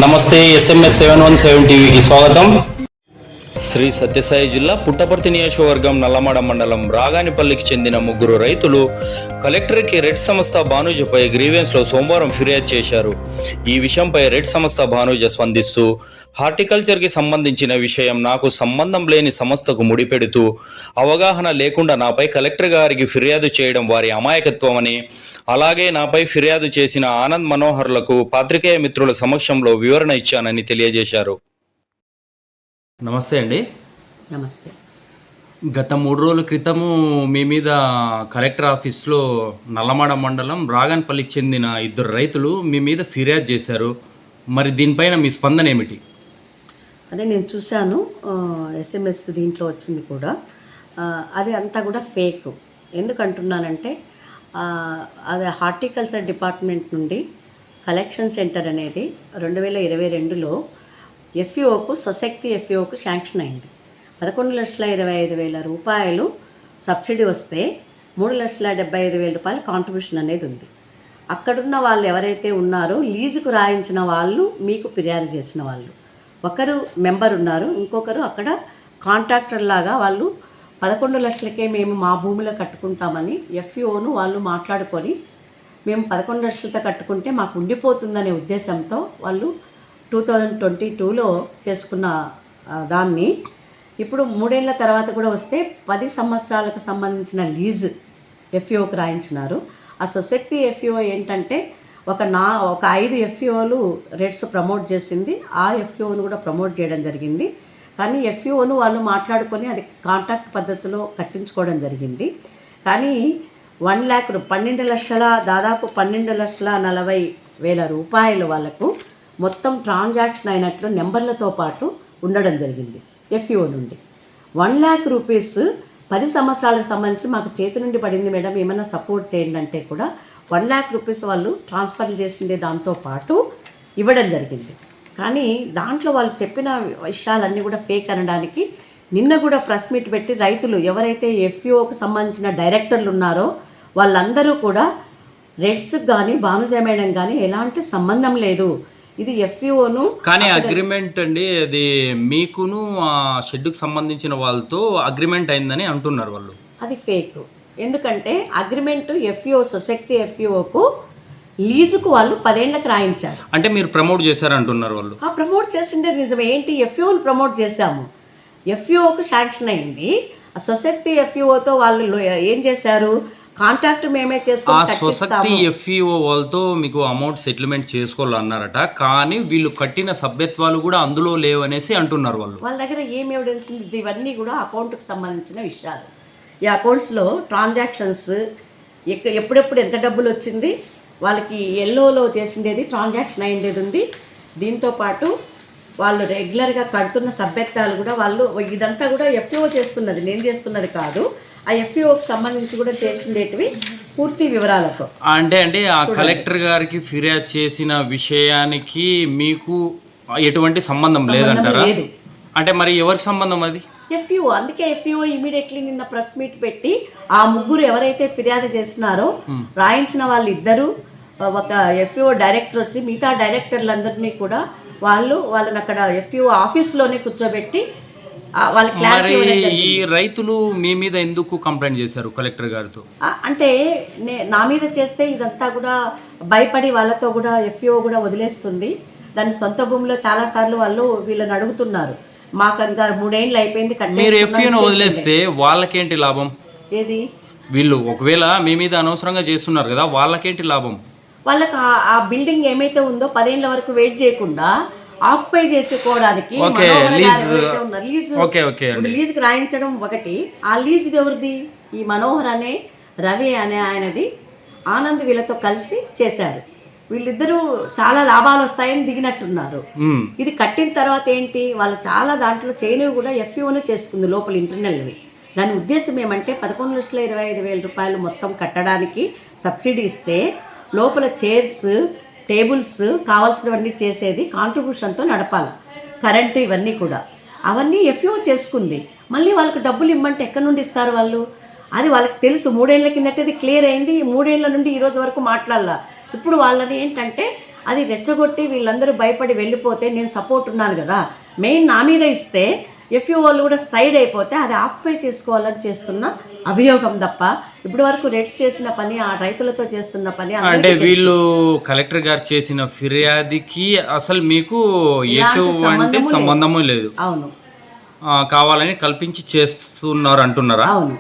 నమస్తే SMS 717 టీవీకి స్వాగతం. శ్రీ సత్యసాయి జిల్లా పుట్టపర్తి నియోజకవర్గం నల్లమడ మండలం రాగానిపల్లికి చెందిన ముగ్గురు రైతులు కలెక్టర్కి రెడ్ సంస్థ భానుజపై గ్రీవెన్స్లో సోమవారం ఫిర్యాదు చేశారు. ఈ విషయంపై రెడ్ సంస్థ భానుజ స్పందిస్తూ హార్టికల్చర్కి సంబంధించిన విషయం నాకు సంబంధం లేని సంస్థకు ముడిపెడుతూ అవగాహన లేకుండా నాపై కలెక్టర్ గారికి ఫిర్యాదు చేయడం వారి అమాయకత్వమని, అలాగే నాపై ఫిర్యాదు చేసిన ఆనంద్ మనోహర్లకు పాత్రికేయ మిత్రుల సమక్షంలో వివరణ ఇచ్చానని తెలియజేశారు. నమస్తే అండి. నమస్తే. గత 3 రోజుల క్రితము మీ మీద కలెక్టర్ ఆఫీస్లో నల్లమడ మండలం రాగన్పల్లికి చెందిన 2 రైతులు మీ మీద ఫిర్యాదు చేశారు. మరి దీనిపైన మీ స్పందన ఏమిటి? అదే నేను చూశాను, SMS దీంట్లో వచ్చింది కూడా. అది అంతా కూడా ఫేక్. ఎందుకంటున్నానంటే అది హార్టికల్చర్ డిపార్ట్మెంట్ నుండి కలెక్షన్ సెంటర్ అనేది 2022లో FEOకు స్వశక్తి FEOకు శాంక్షన్ అయింది. 11,25,000 రూపాయలు సబ్సిడీ వస్తే 3,75,000 రూపాయల కాంట్రిబ్యూషన్ అనేది ఉంది. అక్కడున్న వాళ్ళు ఎవరైతే ఉన్నారో లీజుకు రాయించిన వాళ్ళు, మీకు ఫిర్యాదు చేసిన వాళ్ళు ఒకరు మెంబర్ ఉన్నారు, ఇంకొకరు అక్కడ కాంట్రాక్టర్ లాగా వాళ్ళు 11 లక్షలకే మేము మా భూమిలో కట్టుకుంటామని FEOను వాళ్ళు మాట్లాడుకొని మేము 11 లక్షలతో కట్టుకుంటే మాకు ఉండిపోతుందనే ఉద్దేశంతో వాళ్ళు 2022లో చేసుకున్న దాన్ని ఇప్పుడు 3 ఏళ్ల తర్వాత కూడా వస్తే 10 సంవత్సరాలకు సంబంధించిన లీజు FEOకు రాయించినారు. ఆ స్వశక్తి FEO ఏంటంటే ఒక 5 FEOలు రేట్స్ ప్రమోట్ చేసింది. ఆ FEOను కూడా ప్రమోట్ చేయడం జరిగింది. కానీ FEOను వాళ్ళు మాట్లాడుకొని అది కాంట్రాక్ట్ పద్ధతిలో కట్టించుకోవడం జరిగింది. కానీ 1 lakh 12 లక్షల దాదాపు 12,40,000 రూపాయలు వాళ్ళకు మొత్తం ట్రాన్సాక్షన్ అయినట్లు నెంబర్లతో పాటు ఉండడం జరిగింది. FEO నుండి 1 lakh రూపీస్ 10 సంవత్సరాలకు సంబంధించి మాకు చేతి నుండి పడింది మేడం, ఏమైనా సపోర్ట్ చేయండి అంటే కూడా 1 lakh రూపీస్ వాళ్ళు ట్రాన్స్ఫర్ చేసిండే దాంతో పాటు ఇవ్వడం జరిగింది. కానీ దాంట్లో వాళ్ళు చెప్పిన విషయాలన్నీ కూడా ఫేక్ అనడానికి నిన్న కూడా ప్రెస్ మీట్ పెట్టి రైతులు ఎవరైతే FEOకు సంబంధించిన డైరెక్టర్లు ఉన్నారో వాళ్ళందరూ కూడా రెడ్స్కి కానీ భానుజ మేడం కానీ ఎలాంటి సంబంధం లేదు, ఇది FEOను. కానీ అగ్రిమెంట్ అండి, అది మీకును ఆ షెడ్డుకు సంబంధించిన వాళ్ళతో అగ్రిమెంట్ అయిందని అంటున్నారు వాళ్ళు. అది ఫేక్. ఎందుకంటే అగ్రిమెంట్ FEO స్వశక్తి FEOకు లీజుకు వాళ్ళు 10 ఏళ్లకు రాయించారు. అంటే మీరు ప్రమోట్ చేశారంటున్నారు వాళ్ళు. ప్రమోట్ చేసిండే నిజమే. ఏంటి, FEOను ప్రమోట్ చేశాము, FEOకు శాంక్షన్ అయింది. ఆ స్వశక్తి FEOతో వాళ్ళు ఏం చేశారు, కాంట్రాక్ట్ మేమే చేసుకుని స్వశక్తి FEO వాళ్ళతో మీకు అమౌంట్ సెటిల్మెంట్ చేసుకోవాలన్నారట, కానీ వీళ్ళు కట్టిన సభ్యత్వాలు కూడా అందులో లేవనేసి అంటున్నారు వాళ్ళు. వాళ్ళ దగ్గర ఏం ఎవిడెన్స్ ఉంది? ఇవన్నీ కూడా అకౌంట్కి సంబంధించిన విషయాలు. ఈ అకౌంట్స్లో ట్రాన్సాక్షన్స్ ఎప్పుడెప్పుడు ఎంత డబ్బులు వచ్చింది, వాళ్ళకి ఎల్లోలో చేసిండేది ట్రాన్సాక్షన్ అయ్యేది ఉంది. దీంతోపాటు వాళ్ళు రెగ్యులర్గా కడుతున్న సభ్యత్వాలు కూడా వాళ్ళు, ఇదంతా కూడా FEO చేస్తున్నది, నేను చేస్తున్నది కాదు. ఆ FEOకి సంబంధించి కూడా చేసిండేటివి పూర్తి వివరాలతో. అంటే ఆ కలెక్టర్ గారికి ఫిర్యాదు చేసిన విషయానికి మీకు ఎటువంటి సంబంధం లేదంటారా? అంటే మరి ఎవరికి సంబంధం అది? FEO. అందుకే FEO ఇమీడియట్లీ నిన్న ప్రెస్ మీట్ పెట్టి ఆ ముగ్గురు ఎవరైతే ఫిర్యాదు చేస్తున్నారో రాయించిన వాళ్ళు ఇద్దరు, ఒక FEO డైరెక్టర్ వచ్చి మిగతా డైరెక్టర్లందరినీ కూడా వాళ్ళని అక్కడ FEO ఆఫీస్లోనే కూర్చోబెట్టి ఈ రైతులు మీ మీద ఎందుకు కంప్లైంట్ చేశారు కలెక్టర్ గారితో? అంటే నా మీద చేస్తే ఇదంతా కూడా భయపడి వాళ్ళతో కూడా FEO కూడా వదిలేస్తుంది. దాని సొంత భూమిలో చాలా సార్లు వాళ్ళు వీళ్ళని అడుగుతున్నారు, మాకు ఇంకా 3 ఏళ్ళు అయిపోయింది మీరు FEOను వదిలేస్తే వాళ్ళకేంటి లాభం? ఏది, వీళ్ళు ఒకవేళ మీ మీద అనవసరంగా చేస్తున్నారు కదా, వాళ్ళకేంటి లాభం? వాళ్ళకి ఆ బిల్డింగ్ ఏమైతే ఉందో 10 ఏళ్ళ వరకు వెయిట్ చేయకుండా ఆక్యుపై చేసుకోవడానికి లీజుకి రాయించడం ఒకటి. ఆ లీజ్ ఎవరిది? ఈ మనోహర్ అనే రవి అనే ఆయనది. ఆనంద్ వీళ్ళతో కలిసి చేశారు. వీళ్ళిద్దరూ చాలా లాభాలు వస్తాయని దిగినట్టున్నారు. ఇది కట్టిన తర్వాత ఏంటి, వాళ్ళు చాలా దాంట్లో చేయనివి కూడా FEOనే చేసుకుంది లోపల ఇంటర్నల్వి. దాని ఉద్దేశం ఏమంటే 11,25,000 రూపాయలు మొత్తం కట్టడానికి సబ్సిడీ ఇస్తే లోపల చైర్స్, టేబుల్స్ కావాల్సినవన్నీ చేసేది కాంట్రిబ్యూషన్తో నడపాలి, కరెంటు ఇవన్నీ కూడా. అవన్నీ FEO చేసుకుంది. మళ్ళీ వాళ్ళకి డబ్బులు ఇమ్మంటే ఎక్కడి నుండి ఇస్తారు వాళ్ళు? అది వాళ్ళకి తెలుసు. 3 ఏళ్ల కిందట అది క్లియర్ అయింది. 3 ఏళ్ల నుండి ఈ రోజు వరకు మాట్లాడాల. ఇప్పుడు వాళ్ళని ఏంటంటే అది రెచ్చగొట్టి వీళ్ళందరూ భయపడి వెళ్ళిపోతే నేను సపోర్ట్ ఉన్నాను కదా, మెయిన్ నా మీద ఇస్తే ఎఫ్యూ వాళ్ళు కూడా సైడ్ అయిపోతే అది ఆక్యుపై చేసుకోవాలని చేస్తున్న అభియోగం తప్ప ఇప్పటి వరకు రెడ్స్ చేసిన పని, ఆ రైతులతో చేస్తున్న పని అంటే వీళ్ళు కలెక్టర్ గారు చేసిన ఫిర్యాదుకి అసలు మీకు ఎటువంటి సంబంధము లేదు, అవును కావాలని కల్పించి చేస్తున్నారు అంటున్నారా? అవును.